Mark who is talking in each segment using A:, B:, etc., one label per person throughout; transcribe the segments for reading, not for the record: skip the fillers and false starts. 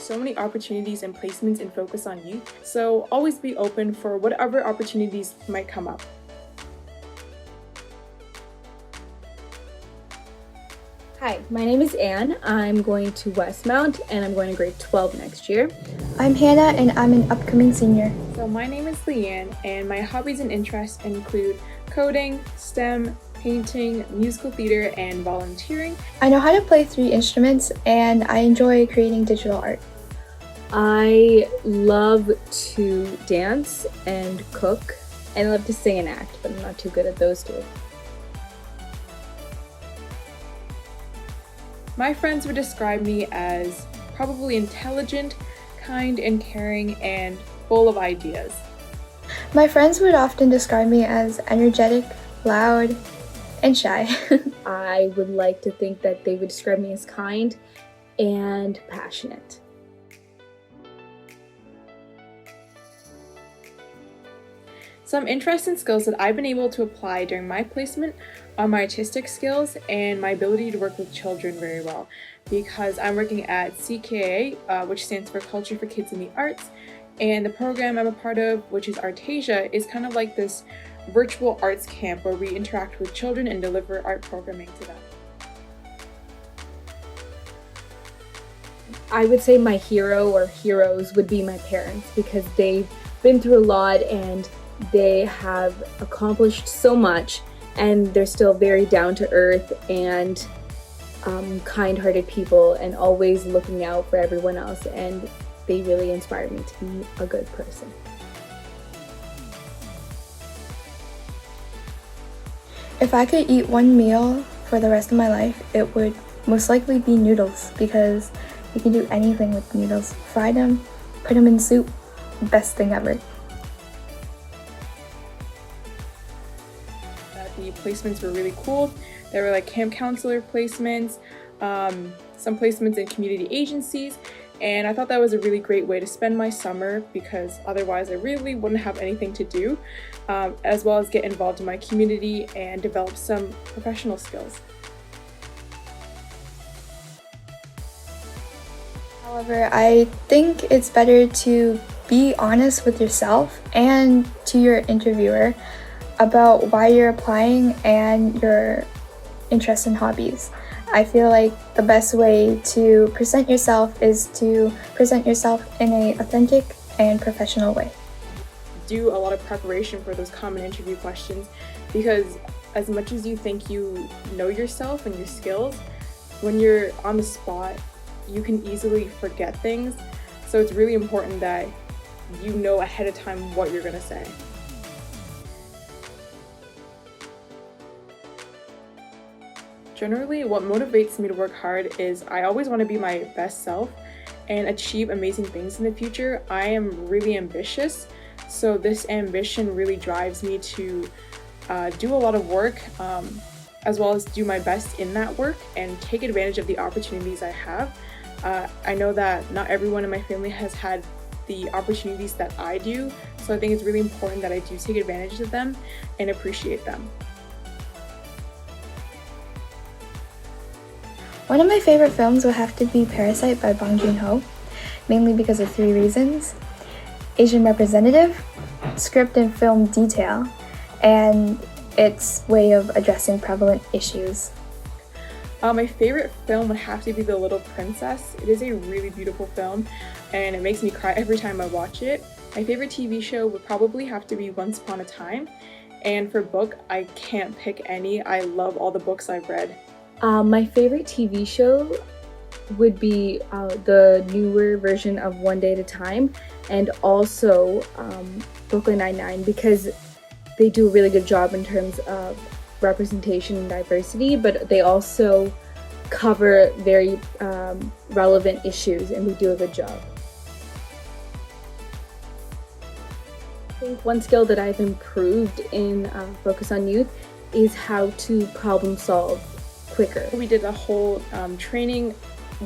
A: so many opportunities and placements in Focus on Youth, so always be open for whatever opportunities might come up.
B: Hi, my name is Anne. I'm going to Westmount and I'm going to grade 12 next year.
C: I'm Hannah and I'm an upcoming senior.
A: So my name is Leanne and my hobbies and interests include coding, STEM, painting, musical theater, and volunteering.
C: I know how to play 3 instruments and I enjoy creating digital art.
B: I love to dance and cook, and I love to sing and act, but I'm not too good at those two.
A: My friends would describe me as probably intelligent, kind and caring, and full of ideas.
C: My friends would often describe me as energetic, loud, and shy.
B: I would like to think that they would describe me as kind and passionate.
A: Some interests and skills that I've been able to apply during my placement are my artistic skills and my ability to work with children very well, because I'm working at CKA, which stands for Culture for Kids in the Arts, and the program I'm a part of, which is Artasia, is kind of like this virtual arts camp where we interact with children and deliver art programming to them.
B: I would say my hero or heroes would be my parents, because they've been through a lot and they have accomplished so much, and they're still very down to earth and kind-hearted people and always looking out for everyone else, and they really inspire me to be a good person.
C: If I could eat one meal for the rest of my life, it would most likely be noodles, because you can do anything with noodles. Fry them, put them in soup, best thing ever.
A: The placements were really cool. There were like camp counselor placements, some placements in community agencies, and I thought that was a really great way to spend my summer, because otherwise I really wouldn't have anything to do, as well as get involved in my community and develop some professional skills.
C: However, I think it's better to be honest with yourself and to your interviewer about why you're applying and your interests and hobbies. I feel like the best way to present yourself is to present yourself in an authentic and professional way.
A: Do a lot of preparation for those common interview questions, because as much as you think you know yourself and your skills, when you're on the spot, you can easily forget things. So it's really important that you know ahead of time what you're going to say. Generally, what motivates me to work hard is I always want to be my best self and achieve amazing things in the future. I am really ambitious, so this ambition really drives me to do a lot of work, as well as do my best in that work and take advantage of the opportunities I have. I know that not everyone in my family has had the opportunities that I do, so I think it's really important that I do take advantage of them and appreciate them.
C: One of my favorite films would have to be Parasite by Bong Joon-ho, mainly because of 3 reasons: Asian representative, script and film detail, and its way of addressing prevalent issues.
A: My favorite film would have to be The Little Princess. It is a really beautiful film and it makes me cry every time I watch it. My favorite TV show would probably have to be Once Upon a Time. And for book, I can't pick any. I love all the books I've read.
B: My favorite TV show would be the newer version of One Day at a Time, and also Brooklyn Nine-Nine, because they do a really good job in terms of representation and diversity, but they also cover very relevant issues, and they do a good job. I think one skill that I've improved in Focus on Youth is how to problem solve quicker.
A: We did a whole training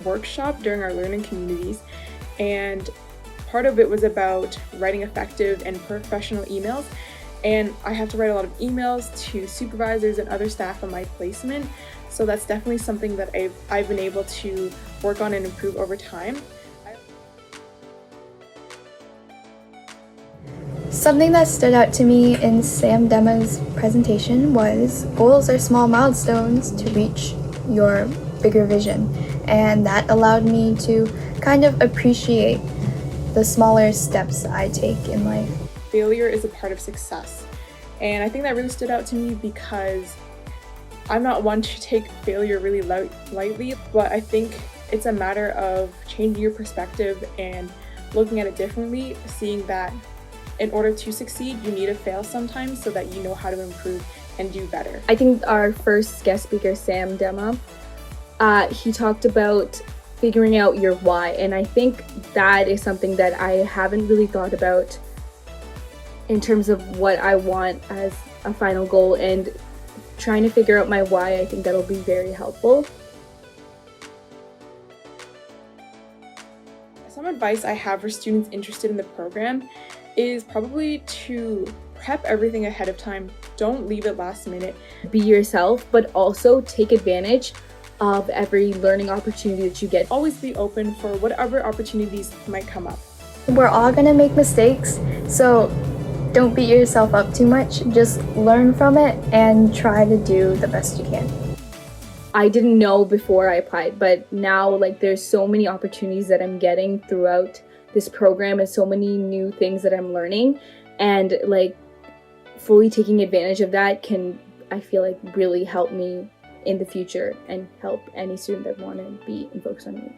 A: workshop during our learning communities, and part of it was about writing effective and professional emails, and I have to write a lot of emails to supervisors and other staff on my placement, so that's definitely something that I've been able to work on and improve over time.
C: Something that stood out to me in Sam Dema's presentation was goals are small milestones to reach your bigger vision, and that allowed me to kind of appreciate the smaller steps I take in life.
A: Failure is a part of success, and I think that really stood out to me because I'm not one to take failure really lightly, but I think it's a matter of changing your perspective and looking at it differently, seeing that in order to succeed, you need to fail sometimes so that you know how to improve and do better.
B: I think our first guest speaker, Sam Dema, he talked about figuring out your why, and I think that is something that I haven't really thought about in terms of what I want as a final goal, and trying to figure out my why. I think that'll be very helpful.
A: Some advice I have for students interested in the program is probably to prep everything ahead of time. Don't leave it last minute.
B: Be yourself, but also take advantage of every learning opportunity that you get.
A: Always be open for whatever opportunities might come up.
C: We're all gonna make mistakes, so don't beat yourself up too much. Just learn from it and try to do the best you can.
B: I didn't know before I applied, but now like there's so many opportunities that I'm getting throughout this program and so many new things that I'm learning, and like fully taking advantage of that can, I feel like, really help me in the future and help any student that want to be and focus on me.